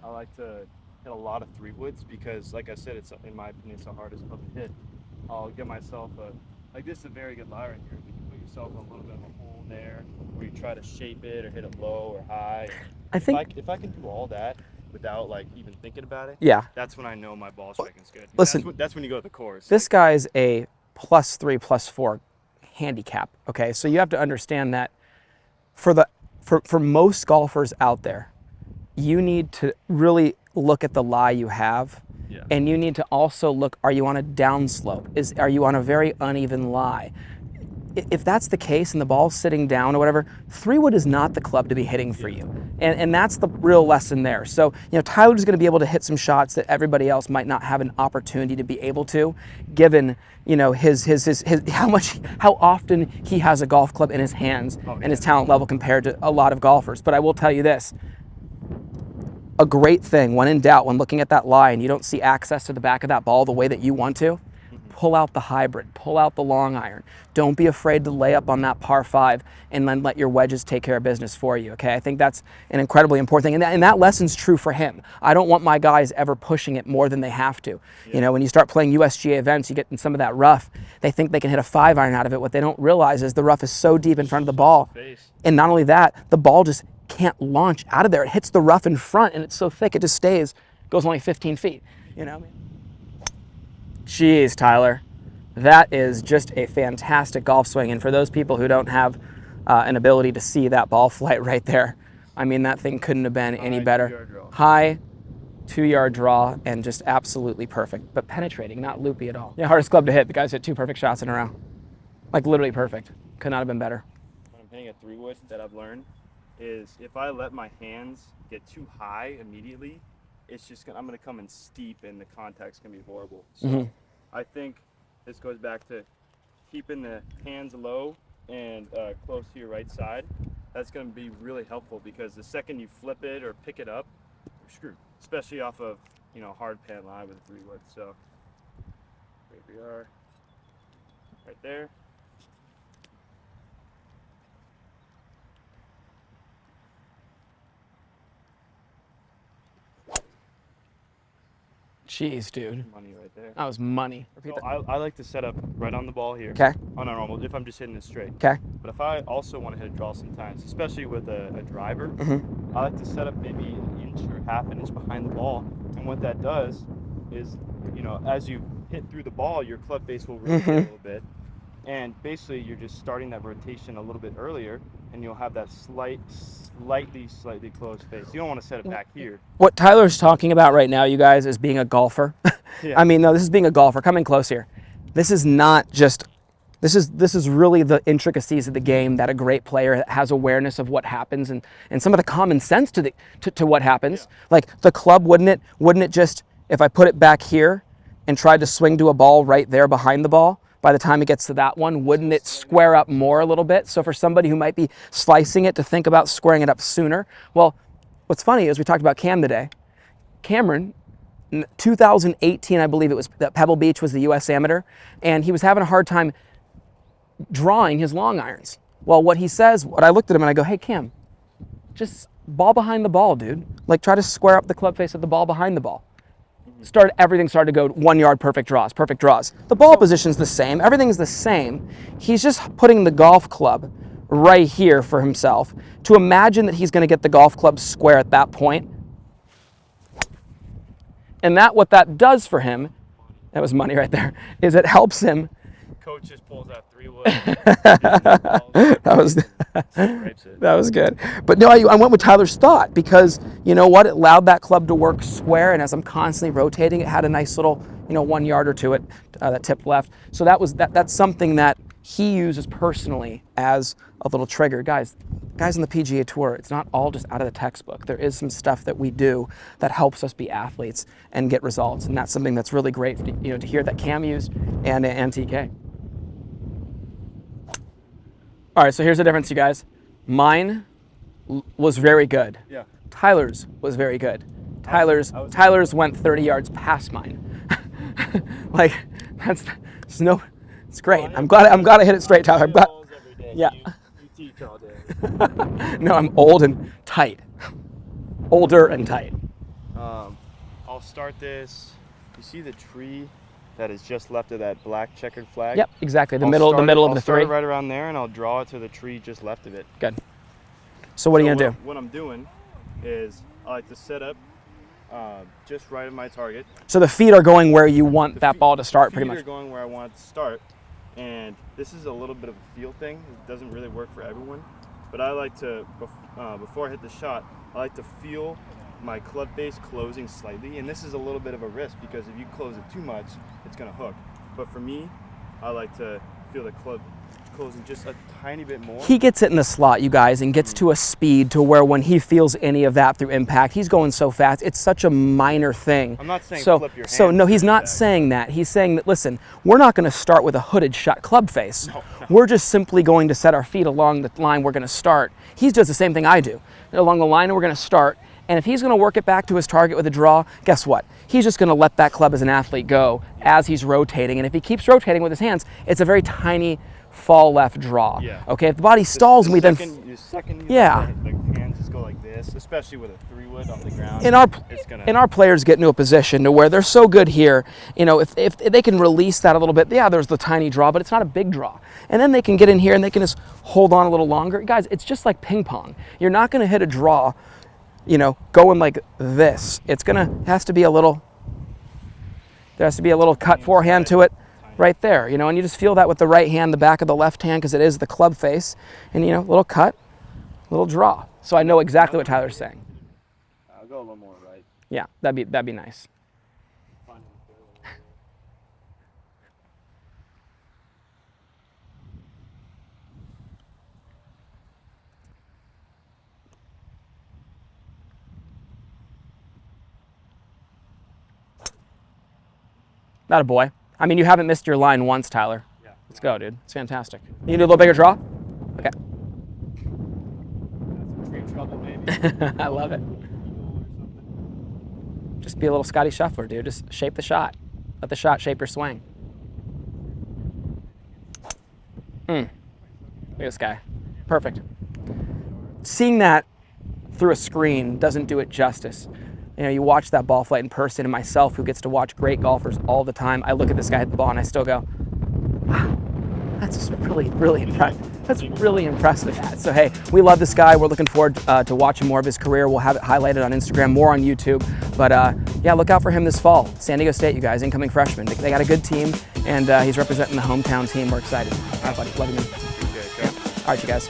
I like to hit a lot of 3 woods because, like I said, it's in my opinion, it's the hardest club to hit. I'll get myself a like this is a very good lie right here. But you put yourself in a little bit of a hole there where you try to shape it or hit it low or high. And I think, if I can do all that without like even thinking about it, yeah. that's when I know my ball striking's good. And Listen, that's when you go to the course. this Like, guy's a +3, +4 handicap. Okay, so you have to understand that for the for most golfers out there, you need to really look at the lie you have, yeah, and you need to also look, are you on a downslope? Are you on a very uneven lie? If that's the case and the ball's sitting down or whatever, 3 wood is not the club to be hitting for you. And that's the real lesson there. So, Tyler's going to be able to hit some shots that everybody else might not have an opportunity to be able to, given, his how often he has a golf club in his hands and his talent level compared to a lot of golfers. But I will tell you this, a great thing when in doubt, when looking at that lie and you don't see access to the back of that ball the way that you want to, pull out the hybrid, pull out the long iron. Don't be afraid to lay up on that par 5 and then let your wedges take care of business for you, okay? I think that's an incredibly important thing. And that lesson's true for him. I don't want my guys ever pushing it more than they have to. When you start playing USGA events, you get in some of that rough, they think they can hit a 5-iron out of it. What they don't realize is the rough is so deep in front of the ball. And not only that, the ball just can't launch out of there. It hits the rough in front and it's so thick, it just stays, goes only 15 feet, Jeez, Tyler, that is just a fantastic golf swing. And for those people who don't have an ability to see that ball flight right there, I mean, that thing couldn't have been any better. High 2-yard draw and just absolutely perfect, but penetrating, not loopy at all. Yeah, hardest club to hit. The guys hit 2 perfect shots in a row. Like literally perfect. Could not have been better. When I'm hitting a 3 wood, that I've learned is if I let my hands get too high immediately, I'm gonna come in steep and the contact's gonna be horrible. So I think this goes back to keeping the hands low and close to your right side. That's gonna be really helpful because the second you flip it or pick it up, you're screwed. Especially off of hard pan line with a 3 wood. So there we are, right there. Jeez, dude. Money right there. That was money. So I like to set up right on the ball here. Okay. On a normal, if I'm just hitting it straight. Okay. But if I also want to hit a draw sometimes, especially with a driver, I like to set up maybe an inch or half an inch behind the ball. And what that does is, as you hit through the ball, your club face will rotate a little bit. And basically, you're just starting that rotation a little bit earlier, and you'll have that slightly closed face. You don't want to set it back here. What Tyler's talking about right now, you guys, is being a golfer. I mean, no, this is being a golfer. Come in close here. This is not just, this is really the intricacies of the game that a great player has awareness of what happens and some of the common sense to what happens. Like the club, wouldn't it just, if I put it back here and tried to swing to a ball right there behind the ball, by the time it gets to that one, wouldn't it square up more a little bit? So for somebody who might be slicing it to think about squaring it up sooner, well, what's funny is we talked about Cam today. Cameron, 2018, I believe it was, that Pebble Beach was the U.S. Amateur, and he was having a hard time drawing his long irons. Well, what I looked at him and I go, hey, Cam, just ball behind the ball, dude. Like try to square up the club face of the ball behind the ball. Everything started to go 1 yard, perfect draws. The ball position's the same, everything's the same. He's just putting the golf club right here for himself to imagine that he's gonna get the golf club square at that point. And what that does for him, that was money right there, is it helps him. Coach just pulls out 3 wood. That was good. But no, I went with Tyler's thought because you know what? It allowed that club to work square, and as I'm constantly rotating, it had a nice little 1 yard or two that tipped left. So that's something that he uses personally as a little trigger. Guys on the PGA Tour, it's not all just out of the textbook. There is some stuff that we do that helps us be athletes and get results, and that's something that's really great to hear that Cam used and TK. All right, so here's the difference, you guys. Mine was very good. Yeah. Tyler's was very good. Tyler's went 30 yards past mine. Like it's great. I'm glad I hit it straight, Tyler. Yeah. You teach all day. No, I'm old and tight. Older and tight. I'll start this. You see the tree that is just left of that black checkered flag? Yep, exactly. The middle of the I'll 3. start it right around there, and I'll draw it to the tree just left of it. Good. So what are you gonna do? What I'm doing is I like to set up just right at my target. So the feet are going where you want that ball to start, pretty much. The feet are going where I want it to start, and this is a little bit of a feel thing. It doesn't really work for everyone, but I like to, before I hit the shot, I like to feel my club face closing slightly, and this is a little bit of a risk because if you close it too much, it's gonna hook. But for me, I like to feel the club closing just a tiny bit more. He gets it in the slot, you guys, and gets to a speed to where when he feels any of that through impact, he's going so fast. It's such a minor thing. I'm not saying so, flip your hands. So no, he's not saying that. He's saying that, listen, we're not going to start with a hooded shut club face. No. We're just simply going to set our feet along the line we're going to start. He does the same thing I do. Along the line we're going to start, and if he's going to work it back to his target with a draw, guess what? He's just going to let that club as an athlete go as he's rotating, and if he keeps rotating with his hands, it's a very tiny fall left draw. Yeah. Okay, if the body stalls me, then the second yeah. The hands just go like this, especially with a 3-wood off the ground. And our players get into a position to where they're so good here, you know, if they can release that a little bit, yeah, there's the tiny draw, but it's not a big draw. And then they can get in here and they can just hold on a little longer. Guys, it's just like ping pong. You're not going to hit a draw, you know, going like this. It has to be a little, there has to be a little cut forehand to it. Right there, you know, and you just feel that with the right hand, the back of the left hand, because it is the club face, and you know, little cut, little draw. So I know exactly what Tyler's saying. I'll go a little more right. Yeah, that'd be nice. Not a boy. I mean, you haven't missed your line once, Tyler. Yeah. Let's go, dude. It's fantastic. You do a little bigger draw? Okay. Tree trouble, maybe. I love it. Just be a little Scotty Shuffler, dude. Just shape the shot. Let the shot shape your swing. Look at this guy. Perfect. Seeing that through a screen doesn't do it justice. You know, you watch that ball flight in person, and myself, who gets to watch great golfers all the time, I look at this guy hit the ball and I still go, wow, that's really, really impressive. That's really impressive. So hey, we love this guy. We're looking forward to watching more of his career. We'll have it highlighted on Instagram, more on YouTube. But yeah, look out for him this fall. San Diego State, you guys, incoming freshman. They got a good team, and he's representing the hometown team. We're excited. All right, buddy. Love you, man. Okay, yeah. All right, you guys.